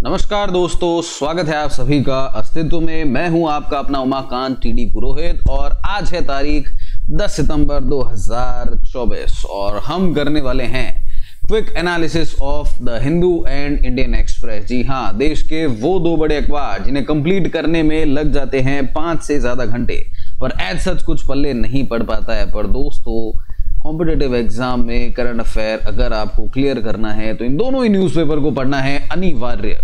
नमस्कार दोस्तों, स्वागत है आप सभी का अस्तित्व में। मैं हूं आपका अपना उमाकांत टीडी पुरोहित और आज है तारीख 10 सितंबर 2024 और हम करने वाले हैं quick analysis of the Hindu and Indian Express. जी हाँ, देश के वो दो बड़े अखबार जिन्हें कंप्लीट करने में लग जाते हैं 5 से ज्यादा घंटे, पर एज सच कुछ पल्ले नहीं पड़ पाता है। पर दोस्तों, कॉम्पिटिटिव एग्जाम में करंट अफेयर अगर आपको क्लियर करना है तो इन दोनों ही न्यूज़पेपर को पढ़ना है अनिवार्य।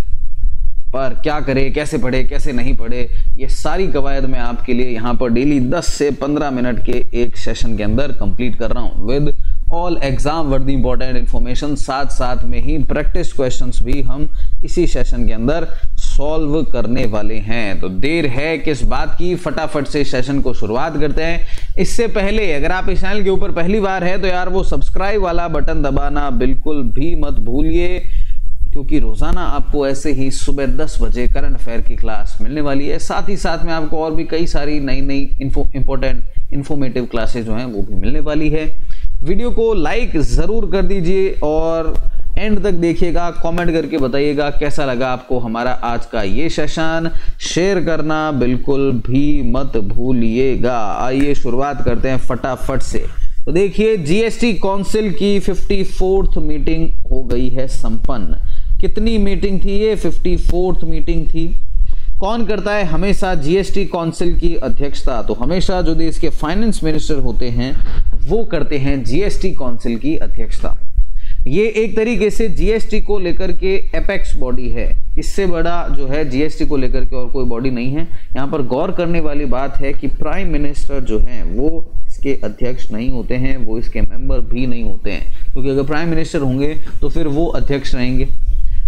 पर क्या करें, कैसे पढ़े, कैसे नहीं पढ़े, ये सारी कवायद मैं आपके लिए यहाँ पर डेली 10 से 15 मिनट के एक सेशन के अंदर कंप्लीट कर रहा हूँ विद ऑल एग्जाम वर्दी इंपॉर्टेंट इन्फॉर्मेशन। साथ साथ में ही प्रैक्टिस क्वेश्चंस भी हम इसी सेशन के अंदर सॉल्व करने वाले हैं। तो देर है किस बात की, फटाफट से सेशन को शुरुआत करते हैं। इससे पहले अगर आप इस चैनल के ऊपर पहली बार है तो यार वो सब्सक्राइब वाला बटन दबाना बिल्कुल भी मत भूलिए, क्योंकि रोजाना आपको ऐसे ही सुबह 10 बजे करंट अफेयर की क्लास मिलने वाली है। साथ ही साथ में आपको और भी कई सारी नई इंपॉर्टेंट इन्फॉर्मेटिव क्लासेस जो हैं वो भी मिलने वाली है। वीडियो को लाइक जरूर कर दीजिए और एंड तक देखिएगा, कमेंट करके बताइएगा कैसा लगा आपको हमारा आज का ये सेशन। शेयर करना बिल्कुल भी मत भूलिएगा। आइए शुरुआत करते हैं फटाफट से। तो देखिए, जीएसटी काउंसिल की 54th मीटिंग हो गई है संपन्न। कितनी मीटिंग थी ये? 54th मीटिंग थी। कौन करता है हमेशा जीएसटी काउंसिल की अध्यक्षता? तो हमेशा जो देश के फाइनेंस मिनिस्टर होते हैं वो करते हैं जीएसटी काउंसिल की अध्यक्षता। ये एक तरीके से जीएसटी को लेकर के एपेक्स बॉडी है। इससे बड़ा जो है जीएसटी को लेकर के और कोई बॉडी नहीं है। यहाँ पर गौर करने वाली बात है कि प्राइम मिनिस्टर जो हैं वो इसके अध्यक्ष नहीं होते हैं, वो इसके मेंबर भी नहीं होते हैं, क्योंकि अगर प्राइम मिनिस्टर होंगे तो फिर वो अध्यक्ष रहेंगे।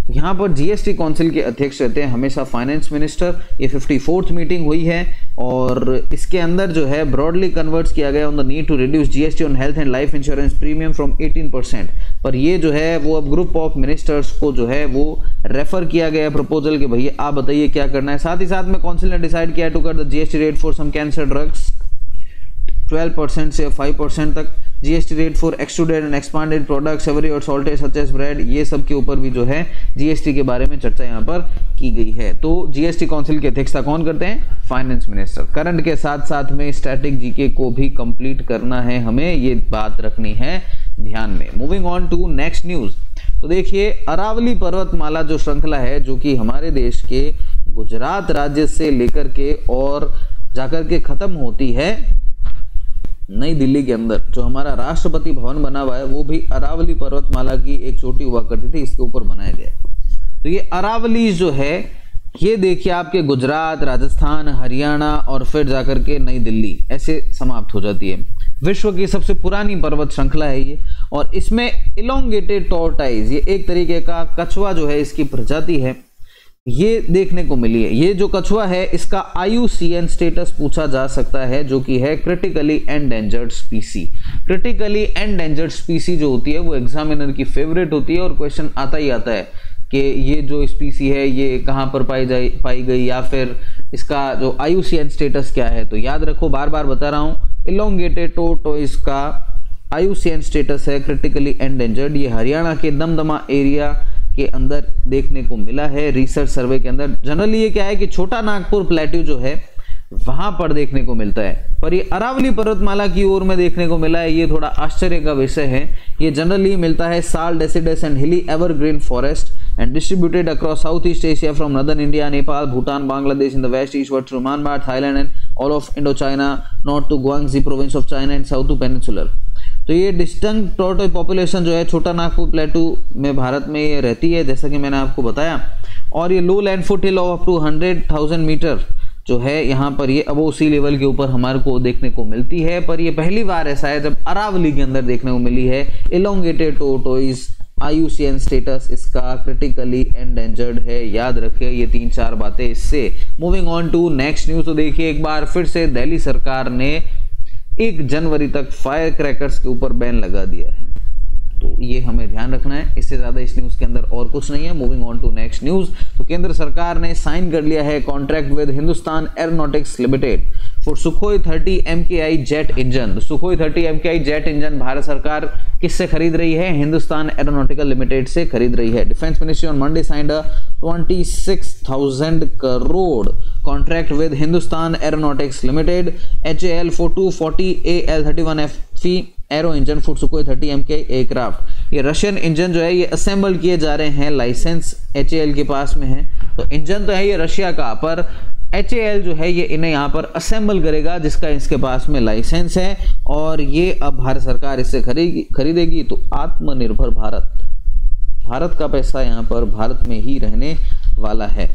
तो यहाँ पर जीएसटी काउंसिल के अध्यक्ष रहते हैं हमेशा फाइनेंस मिनिस्टर। ये 54th मीटिंग हुई है और इसके अंदर जो है ब्रॉडली कन्वर्ट्स किया गया on the need to reduce GST on health and life insurance premium from 18%। पर ये जो है वो अब ग्रुप ऑफ मिनिस्टर्स को जो है वो रेफर किया गया प्रपोजल कि भैया आप बताइए क्या करना है। साथ ही साथ में काउंसिल ने डिसाइड किया to cut the GST rate for some cancer drugs 12% से 5% तक। GST rate for extruded and expanded products savory और सॉल्टेड सच एज ब्रेड, ये सब के ऊपर भी जो है जीएसटी के बारे में चर्चा यहाँ पर की गई है। तो जीएसटी काउंसिल की अध्यक्षता कौन करते हैं? Finance minister. करंट के साथ साथ में स्टैटिक जीके को भी कंप्लीट करना है, हमें ये बात रखनी है ध्यान में। Moving on to next news. तो देखिए, अरावली पर्वतमाला जो श्रृंखला है जो कि हमारे देश के गुजरात राज्य से लेकर के और जाकर के खत्म होती है नई दिल्ली के अंदर, जो हमारा राष्ट्रपति भवन बना हुआ है वो भी अरावली पर्वतमाला की एक चोटी हुआ करती थी, इसके ऊपर बनाया गया। तो ये अरावली जो है ये देखिए आपके गुजरात, राजस्थान, हरियाणा और फिर जाकर के नई दिल्ली ऐसे समाप्त हो जाती है। विश्व की सबसे पुरानी पर्वत श्रृंखला है ये और इसमें इलोंगेटेड टॉर्टाइज, ये एक तरीके का कछुआ जो है इसकी प्रजाति है, ये देखने को मिली है। ये जो कछुआ है इसका IUCN स्टेटस पूछा जा सकता है, जो कि है क्रिटिकली एंडेंजर्ड स्पीसी। क्रिटिकली एंडेंजर्ड स्पीसी जो होती है वो एग्जामिनर की फेवरेट होती है और क्वेश्चन आता ही आता है कि ये जो स्पीसी है ये कहाँ पर पाई गई या फिर इसका जो IUCN स्टेटस क्या है। तो याद रखो, बार बार बता रहा हूँ, इलोंगेटेड टॉर्टोइज का IUCN स्टेटस है क्रिटिकली एंडेंजर्ड। ये हरियाणा के दमदमा एरिया के अंदर देखने को मिला है रिसर्च सर्वे के अंदर। जनरली ये क्या है कि छोटा नागपुर प्लेट्यू जो है वहां पर देखने को मिलता है, पर ये अरावली पर्वतमाला की ओर में देखने को मिला है, ये थोड़ा आश्चर्य का विषय है। ये जनरली मिलता है sal deciduous and hilly evergreen forest and distributed across south east Asia from northern India, Nepal, Bhutan, Bangladesh in the west eastward to Myanmar, Thailand and all of Indochina, north to Guangxi province of China and south to peninsular. तो ये distinct tortoise population जो है छोटा नागपुर प्लेटू में भारत में ये रहती है, जैसा कि मैंने आपको बताया। और ये low land foot hill of to 100,000 meter जो है यहाँ पर ये अबोव सी लेवल के ऊपर हमारे को देखने को मिलती है। पर ये पहली बार ऐसा है जब अरावली के अंदर देखने को मिली है इलोंगेटेड टॉर्टोइज। IUCN स्टेटस इसका क्रिटिकली एंडेंजर्ड है, याद रखिए ये 3-4 बातें इससे। Moving on to next news. तो देखिए, एक बार फिर से दिल्ली सरकार ने 1 जनवरी तक फायर क्रैकर्स के ऊपर बैन लगा दिया है। तो ये हमें ध्यान रखना है। इससे ज़्यादा इस न्यूज़ के अंदर और कुछ नहीं है। Moving on to next news. तो केंद्र सरकार ने साइन कर लिया है contract with Hindustan Aeronautics Limited for Sukhoi 30 MKI jet engine. Sukhoi 30 MKI jet engine Bharat सरकार किससे खरीद रही है? हिंदुस्तान एरोनॉटिकल लिमिटेड से खरीद रही है। Defence ministry on Monday signed a 26,000 crore contract with Hindustan Aeronautics Limited HAL for 240 AL31FE arrow engine for Sukhoi 30 MKI aircraft. ये रशियन इंजन जो है ये असेंबल किए जा रहे हैं, लाइसेंस HAL के पास में है। तो इंजन तो है ये रशिया का, पर HAL जो है ये इन्हें यहाँ पर असेंबल करेगा, जिसका इसके पास में लाइसेंस है, और ये अब भारत सरकार इससे खरीदेगी। तो आत्मनिर्भर भारत, भारत का पैसा यहाँ पर भारत में ही रहने वाला है।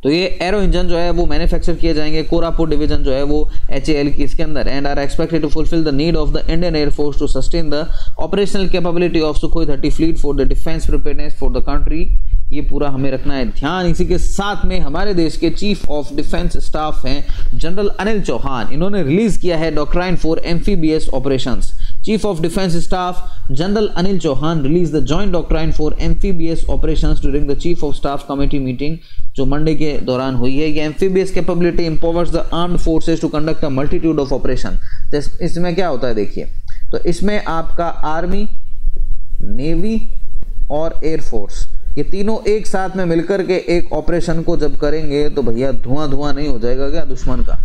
तो ये एरो इंजन जो है वो मैन्युफैक्चर किए जाएंगे कोरापुट डिवीजन जो है वो HAL की इसके अंदर, and are expected to fulfil the need of the Indian air force to sustain the operational capability of Sukhoi 30 fleet for the defence preparedness for the country. ये पूरा हमें रखना है ध्यान। इसी के साथ में हमारे देश के चीफ ऑफ डिफेंस स्टाफ हैं जनरल अनिल चौहान, इन्होंने रिलीज किया है doctrine for amphibious operations. Chief of Defence Staff General Anil Chauhan released the joint doctrine for amphibious operations during the Chief of Staff Committee meeting जो Monday के दौरान हुई है। ये amphibious capability empowers the armed forces to conduct a multitude of operation। तो इसमें क्या होता है देखिए, तो इसमें आपका आर्मी, नेवी और एयरफोर्स ये तीनों एक साथ में मिलकर के एक ऑपरेशन को जब करेंगे तो भैया धुआं नहीं हो जाएगा क्या दुश्मन का?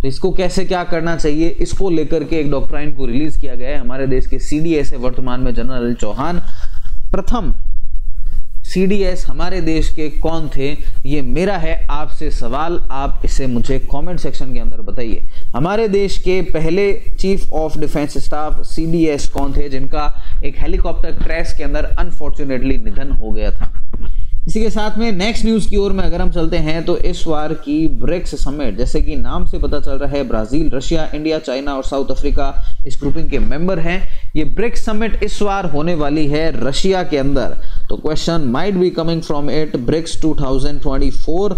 तो इसको कैसे क्या करना चाहिए, इसको लेकर के एक डॉक्ट्राइन को रिलीज किया गया है। हमारे देश के CDS है वर्तमान में जनरल अनिल चौहान। प्रथम CDS हमारे देश के कौन थे, ये मेरा है आपसे सवाल, आप इसे मुझे कमेंट सेक्शन के अंदर बताइए। हमारे देश के पहले chief of defence staff CDS कौन थे जिनका एक हेलीकॉप्टर क्रैश के अंदर अनफॉर्चुनेटली निधन हो गया था। इसी के साथ में नेक्स्ट न्यूज़ की ओर में अगर हम चलते हैं तो इस बार की ब्रिक्स समिट, जैसे कि नाम से पता चल रहा है, ब्राज़ील, रशिया, इंडिया, चाइना और साउथ अफ्रीका इस ग्रुपिंग के मेंबर हैं। ये ब्रिक्स समिट इस बार होने वाली है रशिया के अंदर। तो question might be coming from it, BRICS 2024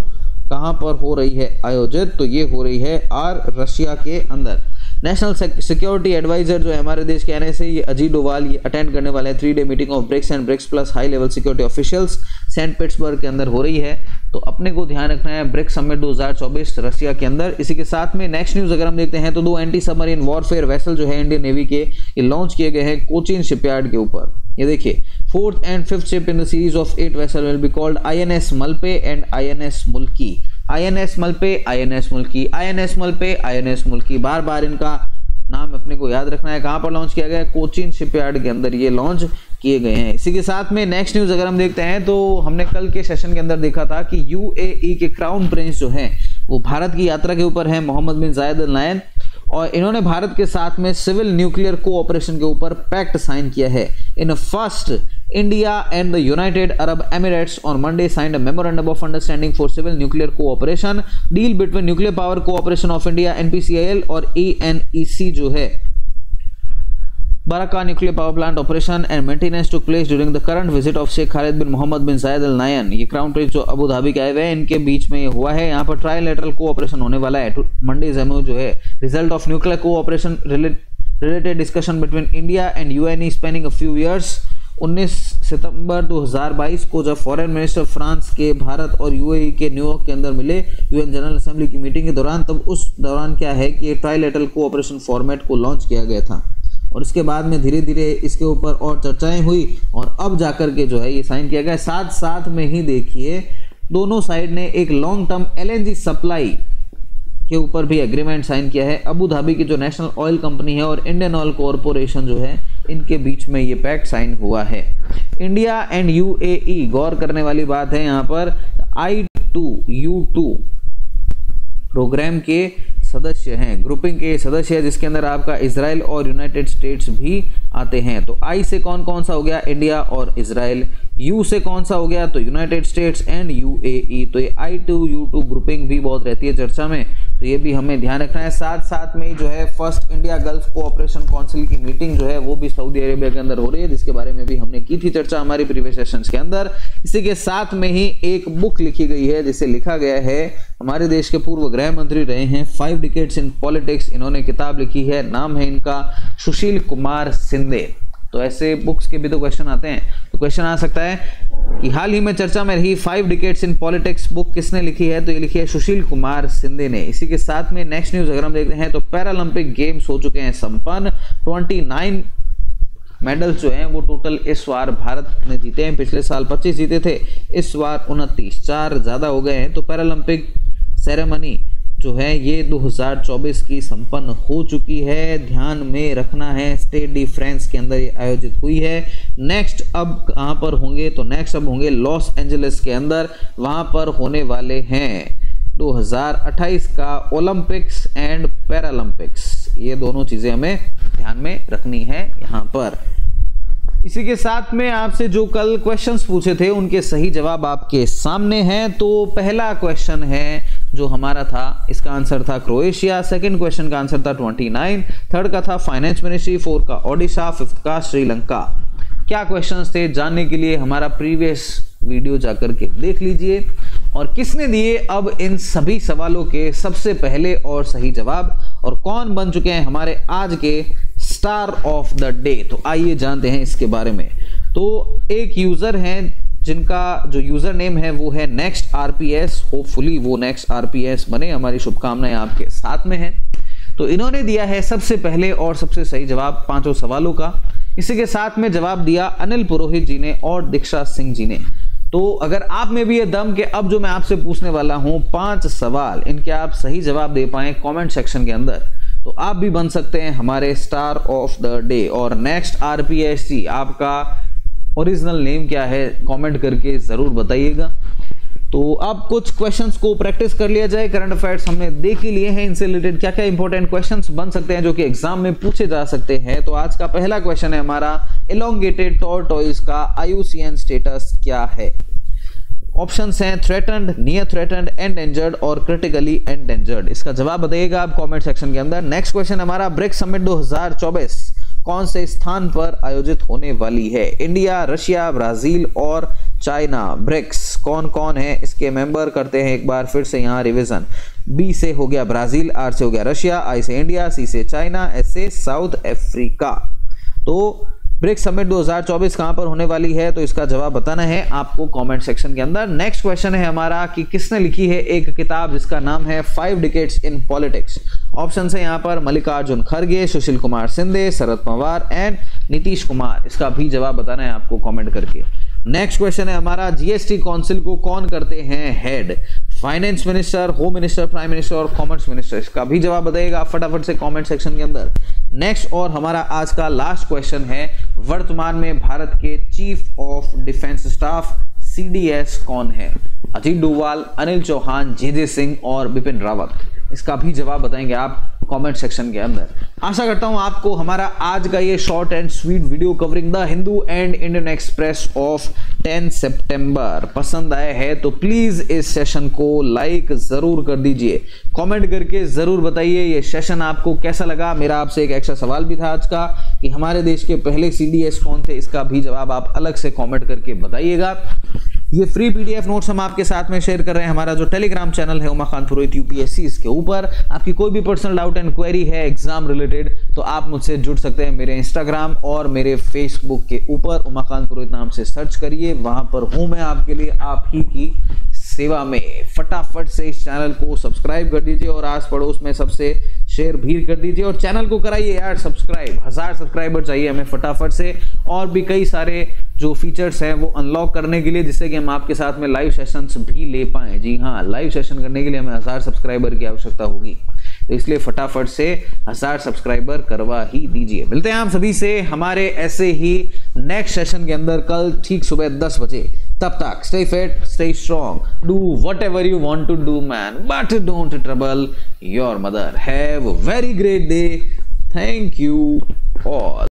कहाँ पर हो रही है आयोजित? तो ये हो रही है रशिया के अंदर। नेशनल सिक्योरिटी एडवाइजर जो है हमारे देश के NSA ये अजीत डोवाल ये अटेंड करने वाले हैं 3-day meeting of BRICS and BRICS plus high level security officials Saint Petersburg के अंदर हो रही है। तो अपने को ध्यान रखना है ब्रिक्स समिट 2024 रशिया के अंदर। इसी के साथ में नेक्स्ट न्यूज़ अगर हम देखते हैं तो 2 एंटी सबमरीन वॉरफेयर वेसल जो है इंडियन नेवी के ये लॉन्च किए गए हैं कोचीन शिपयार्ड के ऊपर। ये देखिए 4th and 5th ship in the series of 8 vessel will be called INS Malpe and INS Mulki. INS Malpe, INS Mulki, INS Malpe, INS Mulki, बार बार इनका नाम अपने को याद रखना है। कहाँ पर लॉन्च किया गया? कोचीन शिपयार्ड के अंदर ये लॉन्च किए गए हैं। इसी के साथ में नेक्स्ट न्यूज़ अगर हम देखते हैं तो हमने कल के सेशन के अंदर देखा था कि UAE के क्राउन प्रिंस जो हैं वो भारत की यात्रा के ऊपर है, मोहम्मद बिन जायद अल नायन, और इन्होंने भारत के साथ में सिविल न्यूक्लियर कोऑपरेशन के ऊपर पैक्ट साइन किया है। In first India and the United Arab Emirates on Monday signed a memorandum of understanding for civil nuclear cooperation deal between Nuclear Power Corporation of India NPCIL और ANEC जो है Barakah Nuclear Power Plant Operation and Maintenance took place during the current visit of Sheikh Khalid bin Mohammed bin Zayed Al Nahyan। ये crown Prince जो Abu Dhabi के आए हुए हैं इनके बीच में ये हुआ है। यहाँ पर ट्राइलेटरल कोऑपरेशन होने वाला है। मंडे में जो है result of nuclear cooperation related discussion between India and UAE spanning a few years. 19 सितंबर 2022 को जब फॉरेन मिनिस्टर फ्रांस के भारत और UAE के न्यूयॉर्क के अंदर मिले UN जनरल असेंबली की मीटिंग के दौरान, तब उस दौरान क्या है कि ट्राइलेटरल कोऑपरेशन फॉर्मेट को लॉन्च किया गया था और इसके बाद में धीरे धीरे इसके ऊपर और चर्चाएं हुई और अब जाकर के जो है ये साइन किया गया। साथ साथ में ही देखिए दोनों साइड ने एक लॉन्ग टर्म LNG सप्लाई के ऊपर भी एग्रीमेंट साइन किया है। अबू धाबी की जो नेशनल ऑयल कंपनी है और इंडियन ऑयल कॉरपोरेशन जो है इनके बीच में ये पैक्ट साइन हुआ है। इंडिया एंड UAE, गौर करने वाली बात है यहाँ पर, I2U2 प्रोग्राम के सदस्य हैं, ग्रुपिंग के सदस्य है, जिसके अंदर आपका इजराइल और यूनाइटेड स्टेट्स भी आते हैं। तो I से कौन कौन सा हो गया? इंडिया और इजराइल। U से कौन सा हो गया? तो यूनाइटेड स्टेट्स एंड UAE। तो ये I2U2 ग्रुपिंग भी बहुत रहती है चर्चा में, तो ये भी हमें ध्यान रखना है। साथ साथ में जो है first India gulf cooperation council की मीटिंग जो है वो भी सऊदी अरेबिया के अंदर हो रही है, जिसके बारे में भी हमने की थी चर्चा हमारी प्रीवियस सेशंस के अंदर। इसी के साथ में ही एक बुक लिखी गई है जिसे लिखा गया है हमारे देश के पूर्व गृह मंत्री रहे हैं 5 डिकेड्स इन पॉलिटिक्स, इन्होंने किताब लिखी है, नाम है इनका सुशील कुमार शिंदे। तो ऐसे बुक्स के भी तो क्वेश्चन आते हैं। तो क्वेश्चन आ सकता है कि हाल ही में चर्चा में रही 5 डिकेड्स इन पॉलिटिक्स बुक किसने लिखी है? तो ये लिखी है सुशील कुमार शिंदे ने। इसी के साथ में नेक्स्ट न्यूज अगर हम देख रहे हैं तो पैरालंपिक गेम्स हो चुके हैं संपन्न। 29 मेडल्स जो हैं वो टोटल इस बार भारत ने जीते हैं। पिछले साल 25 जीते थे, इस बार 29, 4 ज़्यादा हो गए हैं। तो पैरालंपिक सेरेमनी जो है ये 2024 की संपन्न हो चुकी है। ध्यान में रखना है, स्टेड डी फ्रांस के अंदर ये आयोजित हुई है। नेक्स्ट अब कहाँ पर होंगे? तो नेक्स्ट अब होंगे लॉस एंजलिस के अंदर, वहाँ पर होने वाले हैं 2028 का ओलंपिक्स एंड पैरालंपिक्स। ये दोनों चीज़ें हमें ध्यान में रखनी है यहाँ पर। इसी के साथ में आपसे जो कल क्वेश्चंस पूछे थे उनके सही जवाब आपके सामने हैं। तो पहला क्वेश्चन है जो हमारा था, इसका आंसर था क्रोएशिया। सेकंड क्वेश्चन का आंसर था 29, थर्ड का था फाइनेंस मिनिस्ट्री, फोर्थ का ओडिशा, फिफ्थ का श्रीलंका। क्या क्वेश्चंस थे जानने के लिए हमारा प्रीवियस वीडियो जाकर के देख लीजिए। और किसने दिए अब इन सभी सवालों के सबसे पहले और सही जवाब, और कौन बन चुके हैं हमारे आज के स्टार ऑफ द डे? तो आइए जानते हैं इसके बारे में। तो एक यूजर हैं जिनका जो यूजर नेम है वो है नेक्स्ट आरपीएस। होपफुली वो नेक्स्ट आरपीएस बने, हमारी शुभकामनाएं आपके साथ में हैं। तो इन्होंने दिया है सबसे पहले और सबसे सही जवाब 5 सवालों का। इसी के साथ में जवाब दिया अनिल पुरोहित जी ने और दीक्षा सिंह जी ने। तो अगर आप में भी ये दम कि अब जो मैं आपसे पूछने वाला हूं 5 सवाल, इनके आप सही जवाब दे पाएं कमेंट सेक्शन के अंदर, तो आप भी बन सकते हैं हमारे स्टार ऑफ द डे। और नेक्स्ट आरपीएससी आपका ओरिजिनल नेम क्या है कमेंट करके ज़रूर बताइएगा। तो अब कुछ क्वेश्चंस को प्रैक्टिस कर लिया जाए। करंट अफेयर्स हमने देख ही लिए हैं, इनसे रिलेटेड क्या क्या इंपॉर्टेंट क्वेश्चंस बन सकते हैं जो कि एग्जाम में पूछे जा सकते हैं। तो आज का पहला क्वेश्चन है हमारा, एलोंगेटेड टॉर्टोइज का IUCN स्टेटस क्या है? ऑप्शंस हैं थ्रेटन्ड, नियर थ्रेटन्ड, एंडेंजर्ड और क्रिटिकली एंडेंजर्ड। इसका जवाब बताइएगा आप कमेंट सेक्शन के अंदर। नेक्स्ट क्वेश्चन हमारा, ब्रिक्स समिट 2024 कौन से स्थान पर आयोजित होने वाली है? इंडिया, रशिया, ब्राजील और चाइना। ब्रिक्स कौन कौन है इसके मेंबर? करते हैं एक बार फिर से यहाँ रिवीजन। बी से हो गया ब्राजील, आर से हो गया रशिया, आई से इंडिया, सी से चाइना, एस से साउथ अफ्रीका। तो ब्रिक्स समिट 2024 कहां पर होने वाली है? तो इसका जवाब बताना है आपको कमेंट सेक्शन के अंदर। नेक्स्ट क्वेश्चन है हमारा कि किसने लिखी है एक किताब जिसका नाम है 5 डिकेड्स इन पॉलिटिक्स। ऑप्शन है यहाँ पर मल्लिकार्जुन खड़गे, सुशील कुमार शिंदे, शरद पवार एंड नीतीश कुमार। इसका भी जवाब बताना है आपको कमेंट करके। नेक्स्ट क्वेश्चन है हमारा, जीएसटी काउंसिल को कौन करते हैं head? Finance minister, home minister, prime minister और कॉमर्स मिनिस्टर। इसका भी जवाब बताइएगा फटाफट से कमेंट सेक्शन के अंदर। नेक्स्ट और हमारा आज का लास्ट क्वेश्चन है, वर्तमान में भारत के chief of defence staff CDS कौन है? अजीत डोभाल, अनिल चौहान, JJ सिंह और बिपिन रावत। इसका भी जवाब बताएंगे आप कमेंट सेक्शन के अंदर। आशा करता हूं आपको हमारा आज का ये short and sweet video covering the Hindu and Indian express of 10 सितंबर पसंद आया है। तो प्लीज इस सेशन को लाइक जरूर कर दीजिए, कमेंट करके जरूर बताइए ये सेशन आपको कैसा लगा। मेरा आपसे एक एक्स्ट्रा सवाल भी था आज का कि हमारे देश के पहले CDS कौन थे, इसका भी जवाब आप अलग से कमेंट करके बताइएगा। ये फ्री PDF नोट्स हम आपके साथ में शेयर कर रहे हैं। हमारा जो टेलीग्राम चैनल है उमाकांत पुरोहित UPSC, इसके ऊपर आपकी कोई भी पर्सनल डाउट एंड क्वेरी है एग्जाम रिलेटेड तो आप मुझसे जुड़ सकते हैं मेरे इंस्टाग्राम और मेरे फेसबुक के ऊपर। उमाकांत पुरोहित नाम से सर्च करिए, वहां पर हूं मैं आपके लिए, आप ही की सेवा में। फटाफट से इस चैनल को सब्सक्राइब कर दीजिए और आस पड़ोस में सबसे शेयर भी कर दीजिए और चैनल को कराइए यार सब्सक्राइब। 1000 सब्सक्राइबर चाहिए हमें फटाफट से, और भी कई सारे जो फीचर्स हैं वो अनलॉक करने के लिए, जिससे कि हम आपके साथ में लाइव सेशंस भी ले पाएं। जी हाँ, लाइव सेशन करने के लिए हमें 1000 सब्सक्राइबर की आवश्यकता होगी, तो इसलिए फटाफट से 1000 सब्सक्राइबर करवा ही दीजिए। मिलते हैं आप सभी से हमारे ऐसे ही नेक्स्ट सेशन के अंदर कल ठीक सुबह 10 बजे। तब तक stay fit, stay strong, do whatever you want to do man, but don't trouble your mother. Have a very great day. Thank you all.